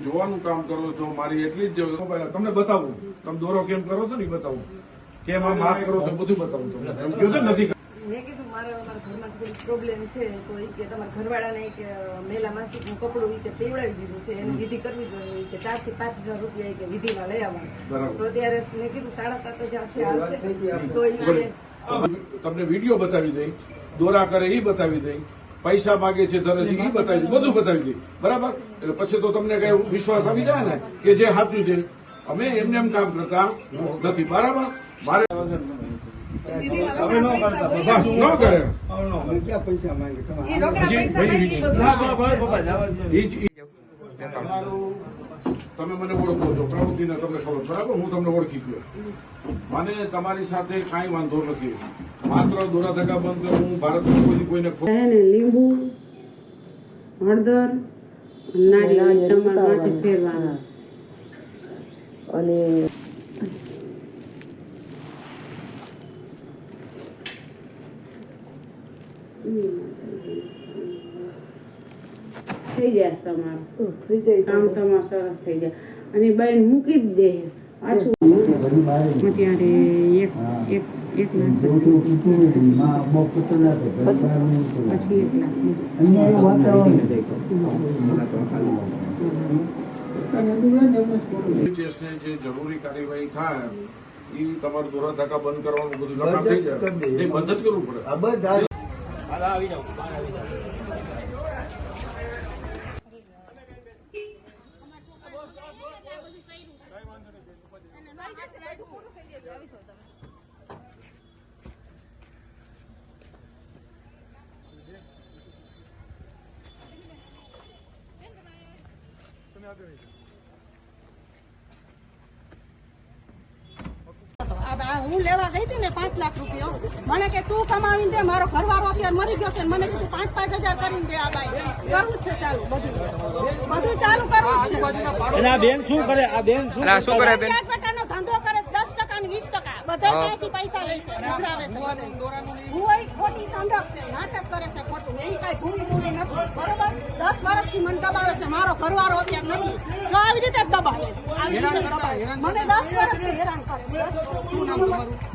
જોવાનું કામ કરો છો, મારી એટલી જ તમને બતાવું, તમે દોરો કેમ કરો છો ને બતાવું, કેમ આમ હાથ કરો છો, બધું બતાવું તમને. એમ કહ્યું છે નથી. મેં કીધું મારે અમારા ઘરમાં થોડી પ્રોબ્લેમ છે, તો એ કે તમારા ઘરવાળાને એક મેલા માસિકનું કપડું એ કે પીવડાવી દીધું છે, એની વિધિ કરવી જોઈએ કે 4,000 થી 5,000 રૂપિયા કે વિધિમાં લઈ આવવાનું. તો ત્યારે મેં કીધું 7,500 છે આવશે. તો એ તમને વિડીયો બતાવી દઈ, દોરા કરે એ બતાવી દઈ, પૈસા માગે છે તરત એ બતાવી દઈ, બધું બતાવી દઈ. બરાબર? એટલે પછી તો તમને કઈ વિશ્વાસ આવી જાય ને કે જે સાચું છે. અમે એમને એમ કામ કરતા નથી. બરાબર? મારે તમે મને ઓળખો છો, પ્રવૃત્તિને તમને ખબર. બરાબર? હું તમને ઓળખી ગયો. મને તમારી સાથે કાંઈ વાંધો નથી. માત્ર દોરા ધક્કા બંધ કરો. હું ભારતમાં કોઈને લીંબુ, હળદર, નારિયેળ તમારા માથે ફેરવાના અને થઈ જાય તમારું કામ તમારું સરસ થઈ જાય. અને બેન મૂકી જ દે પાછું ત્યારે એક લાખ પછી 1 લાખ જે જરૂરી કાર્યવાહી થાય એ તમારું દોરા ધક્કા બંધ કરવાનું બધું લખાણ થઈ જાય. એ બંધ જ કરવું પડે. આવી જાઓ. હું લેવા ગઈ હતી ને 5 લાખ રૂપિયા, મને કે તું કમાવીને દે, મારો ઘરવાળો અત્યારે મરી ગયો છે, મને કીધું 5,000 કરીને દે. આ ભાઈ કરવું છે ચાલુ, બધું ચાલુ કરવું છે. આ બેન શું કરે? આ બેન શું કરે? બેન ધંધો કરે છે, 10% ને 20%. બધા ત્યાંથી પૈસા લે છે, ઉઘરાવે છે. હું ખોટી ધંધક છે, નાટક કરે છે ખોટું. એ કઈ ભૂમિ નથી. બરોબર? 10 વર્ષથી મને દબાવે છે. મારો ઘરવાળો અત્યારે નથી. જો આવી રીતે જ દબાવે છે, આવી રીતે દબાવે. મને 10 વર્ષથી હેરાન કરે છે.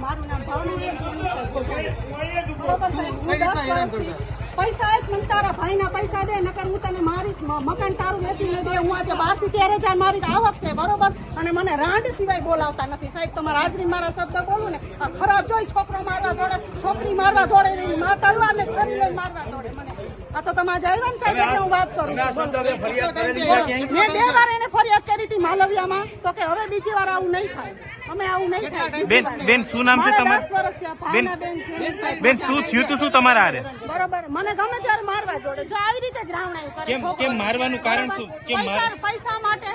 મારું નામ ભાવના. પૈસા આપ, મને તારા ભાઈના પૈસા દે, નકર હું તને મારીશ. મકાન તારું વેચી દે. હું આજે 12 થી 13,000 મારી આવક છે. બરોબર? અને મને રાંડ સિવાય બોલાવતા નથી સાહેબ. તમારા હાજરી મારા શબ્દ બોલું ને આ ખરાબ જોઈ. છોકરો મારવા દોડે, છોકરી મારવા દોડે, માં તલવાર ને છરી લઈને મારવા દોડે. મને આ તો તમારે આવ્યા ને સાહેબ એટલે હું વાત કરું. મેં 2 વાર એને ફરિયાદ કરી હતી માલવિયામાં, તો કે હવે બીજી વાર આવું નહીં થાય. અમે આવું નહીં થાય. બેન શું નામ છે તમારું? 10 વર્ષ થયા. બેન શું થયું તું? શું તમારા હારે? બરોબર, મને ગમે ત્યારે મારવા જોડે. જો આવી રીતે જ રાવણાયું કરે. કેમ મારવાનું કારણ શું? પૈસા માટે.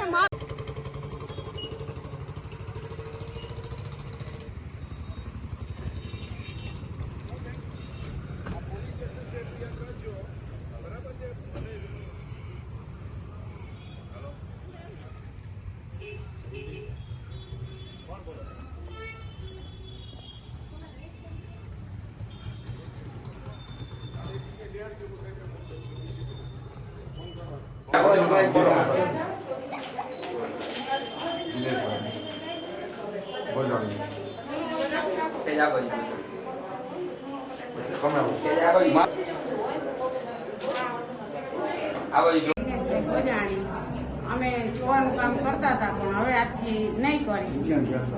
અમે જોવાનું કામ કરતા હતા, પણ હવે આજથી નહીં કરી.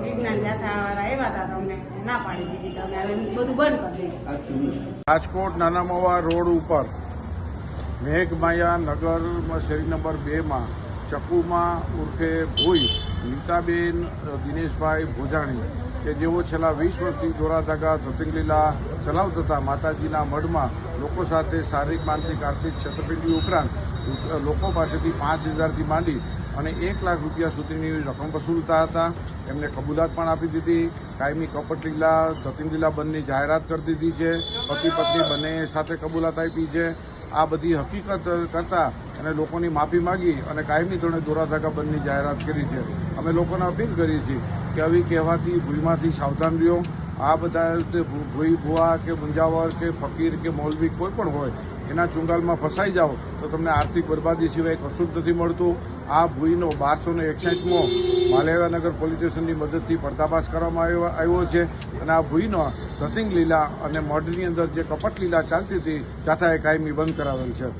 વિજ્ઞાન જાથાવાળા આવ્યા હતા, અમને ના પાડી દીધી કે અમે હવે બધું બંધ કરી દઈશું. રાજકોટ નાના મવા રોડ ઉપર મેઘમાયા નગર શેરી નંબર 2 ચકુમાં ઉર્ફે ભૂઈ નીતાબેન દિનેશભાઈ ભોજાણી કે જેઓ છેલ્લા 20 વર્ષથી દોરા ધાગા ધતિંગ લીલા ચલાવતા હતા. માતાજીના મઢમાં લોકો સાથે શારીરિક માનસિક આર્થિક છેતરપિંડી ઉપરાંત લોકો પાસેથી 5,000થી માંડી અને 1 લાખ રૂપિયા સુધીની રકમ વસૂલતા હતા. એમને કબૂલાત પણ આપી દીધી. કાયમી કપટ લીલા ધતિંગ લીલા બંધની જાહેરાત કરી દીધી છે. પતિ પત્ની બંને સાથે કબૂલાત આપી છે. આ બધી હકીકત કરતા અને લોકોની માફી માગી અને કાયમી ધોરણે દોરા ધાગા બંધની જાહેરાત કરી છે. અમે લોકોને અપીલ કરી છે કે આવી કહેવાતી ભૂઈમાંથી સાવધાન રહ્યો. આ બધા રીતે ભૂઈ ભુવા કે મુંજાવર કે ફકીર કે મૌલવી કોઈ પણ હોય એના ચુંગાલમાં ફસાઈ જાઓ તો તમને આર્થિક બરબાદી સિવાય કશું જ નથી મળતું. આ ભૂઈનો 1261મો માલેવાનગર પોલીસ સ્ટેશનની મદદથી પર્દાફાશ કરવામાં આવ્યો છે અને આ ભૂઈનો ધતિંગ લીલા અને મર્ડરની અંદર જે કપટ લીલા ચાલતી હતી ચાથાએ કાયમી બંધ કરાવેલ છે.